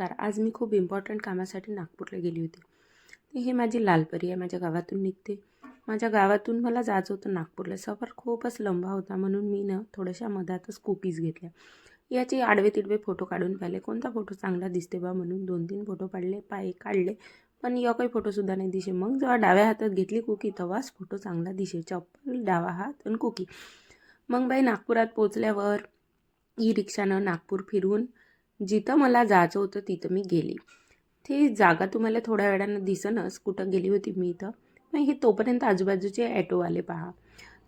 नमस्कार. आज मी खूप इम्पॉर्टंट कामासाठी नागपूरला गेली होती. हे माझी लालपरी आहे, माझ्या गावातून निघते. माझ्या गावातून मला जायचं होतं नागपूरला. सफर खूपच लंबा होता म्हणून मी थोड्याशा मधातच कुकीज घेतल्या. याचे आडवे तिडवे फोटो काढून पाहिले. कोणता फोटो चांगला दिसते बा म्हणून 2-3 फोटो काढले. पण काही फोटोसुद्धा नाही दिसे. मग जेव्हा डाव्या हातात घेतली कुकी तेव्हाच फोटो चांगला दिसे. चप्पल, डावा हात आणि कुकी. मग बाई नागपुरात पोचल्यावर ई-रिक्षानं नागपूर फिरून जिथं मला जायचं होतं तिथं मी गेली. ती जागा तुम्हाला थोड्या वेळानं दिसेनच कुठं गेली होती मी इथं. पण हे तोपर्यंत आजूबाजूचे ॲटोवाले पहा.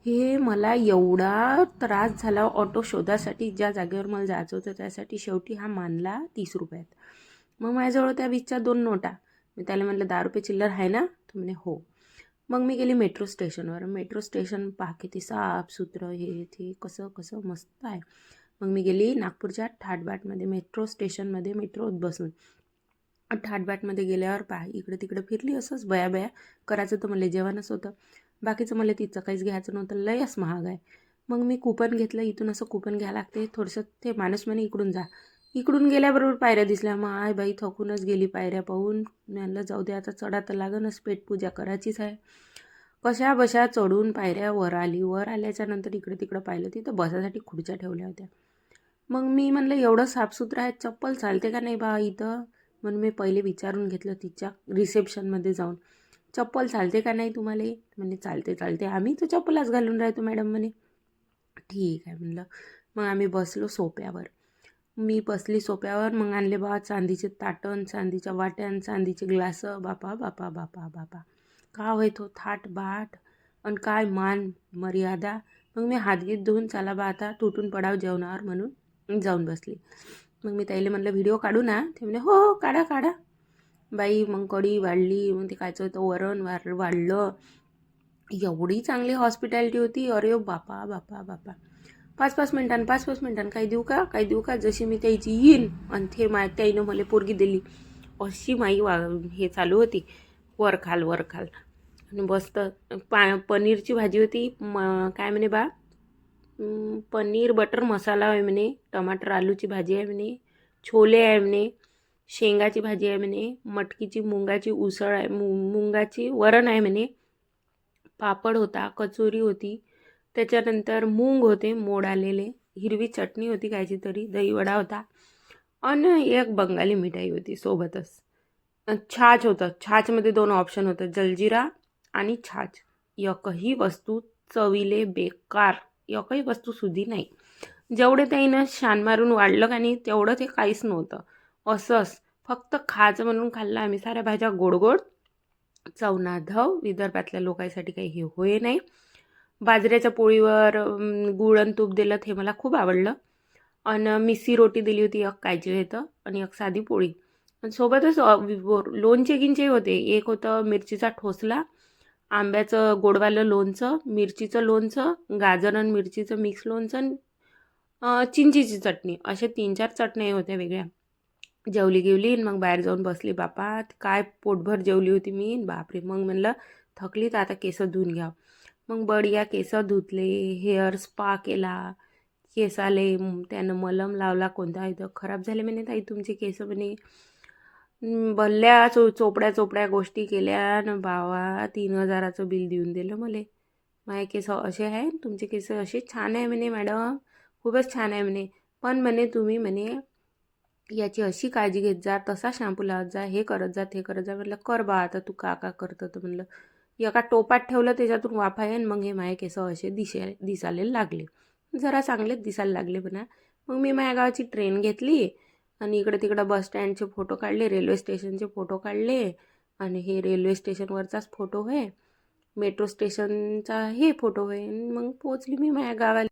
हे मला एवढा त्रास झाला ऑटो शोधासाठी, ज्या जागेवर मला जायचं होतं त्यासाठी. शेवटी हा मानला 30 रुपयात. मग माझ्याजवळ त्या 20च्या 2 नोटा. मी त्याला म्हटलं 10 रुपये चिल्लर आहे ना? तो म्हणे हो. मग मी गेली मेट्रो स्टेशनवर. मेट्रो स्टेशन पहा किती साफसुथरं, हे ते कसं कसं मस्त आहे. मग मी गेली नागपूरच्या ठाटबाटमध्ये मेट्रो स्टेशनमध्ये मेट्रोत बसून. ठाटबाटमध्ये गेल्यावर पहा इकडे तिकडे फिरली. असंच बया करायचं तर मला जेवणच होतं. बाकीचं मला तिथं काहीच घ्यायचं नव्हतं. लयच महाग आहे. मग मी कुपन घेतलं. इथून असं कुपन घ्यायला लागते थोडंसं. ते माणूस म्हणे इकडून जा. इकडून गेल्याबरोबर पायऱ्या दिसल्या. मग आय बाई थकूनच गेली पायऱ्या पाहून. म्हणलं जाऊ दे आता चढा तर लागणच, पेटपूजा करायचीच आहे. कशा बशा चढून पायऱ्या वर आली. वर आल्याच्या नंतर इकडे तिकडं पाहिलं तिथं बसासाठी खुर्च्या ठेवल्या होत्या. मग मी म्हणलं एवढं साफसुथरं आहे, चप्पल चालते का नाही बा इथं? म्हणून मी पहिले विचारून घेतलं तिच्या रिसेप्शनमध्ये जाऊन, चप्पल चालते का नाही तुम्हाला? म्हणे चालते. आम्ही तर चप्पलच घालून राहतो मॅडम म्हणे. ठीक आहे म्हणलं. मग आम्ही बसलो सोप्यावर. मी बसली सोप्यावर. मग आणले बा चांदीचे ताटण, चांदीच्या वाट्यान, चांदीचे ग्लास. बापा का होय तो थाट बाट आणि काय मान मर्यादा. मग मी हातगीत धुवून चला बा आता तुटून पडाव जेवणावर म्हणून जाऊन बसली. मग मी त्याला म्हणलं व्हिडिओ काढू ना? ते म्हणे हो काढा. बाई मग कढी वाढली. मग ते कायचं होतं वरण वाढलं. एवढी चांगली हॉस्पिटॅलिटी होती. अरे बापा 5-5 मिनिटांनी काही देऊ का जशी मी त्याची येईन आणि ते त्याईनं मला पोरगी दिली अशी माई हे चालू होती. वर खाल आणि मस्त पनीरची भाजी होती. काय म्हणे बा, पनीर बटर मसाला आहे म्हणे, टमाटर आलूची भाजी आहे म्हणे, छोले आहे म्हणे, शेंगाची भाजी आहे म्हणे, मटकीची मुंगाची उसळ आहे, मुंगाची वरण आहे म्हणे, पापड होता, कचोरी होती, त्याच्यानंतर मूग होते मोड आलेले, हिरवी चटणी होती कायची तरी, दहीवडा होता आणि एक बंगाली मिठाई होती सोबतच. छाछ होतं. छाछमध्ये 2 ऑप्शन होतं, जलजिरा आणि छाछ. एकही वस्तू चवीले बेकार, एकही वस्तू सुधी नाही. जेवढे त्याईनं शान मारून वाढलं का नाही तेवढं ते काहीच नव्हतं. असंच फक्त खायचं म्हणून खाल्लं आम्ही. साऱ्या भाज्या गोड चवनाधव. विदर्भातल्या लोकांसाठी काही हे होय नाही. बाजऱ्याच्या पोळीवर गुळ आणि तूप दिलं हे मला खूप आवडलं. आणि मिस्सी रोटी दिली होती एक कायची होतं आणि एक साधी पोळी. आणि सोबतच लोणचे गिंचे होते. एक होतं मिरचीचा ठोसला, आंब्याचं गोडवालं लोणचं, मिरचीचं लोणचं, गाजर आणि मिरचीचं मिक्स लोणचं, चिंचीची चटणी, असे 3-4 चटण्या होत्या वेगळ्या. जेवली मग बाहेर जाऊन बसली. बापा काय पोटभर जेवली होती मी. बापरे. मग म्हणलं थकली तर आता केस धुवून घ्यावं. मग बढिया केस धुतले, हेअर स्पा केला. केसाले त्यानं मलम लावला. कोणता इथं खराब झाले म्हणे ताई तुमचे केस म्हणे. भल्ल्या चोपड्या गोष्टी केल्या न बावा 3000चं बिल देऊन दिलं मला. माझे केस असे आहे, तुमचे केस असे छान आहे म्हणे मॅडम, खूपच छान आहे म्हणे. पण म्हणे तुम्ही म्हणे याची अशी काळजी घेत जा, तसा शॅम्पू लावत जा, हे करत जा ते करत जा. म्हटलं कर बा आता तू का करतं. तर म्हणलं एका टोपात ठेवलं त्याच्यातून वाफा येईन. मग हे माझे केस असे दिसायला लागले, जरा चांगलेच दिसायला लागले म्हणा. मग मी माझ्या गावाची ट्रेन घेतली आणि इकडे तिकडं बस स्टँडचे फोटो काढले, रेल्वे स्टेशनचे फोटो काढले. आणि हे रेल्वे स्टेशनवरचाच फोटो आहे, मेट्रो स्टेशनचा हे फोटो आहे. मग पोचली मी माझ्या गावाला.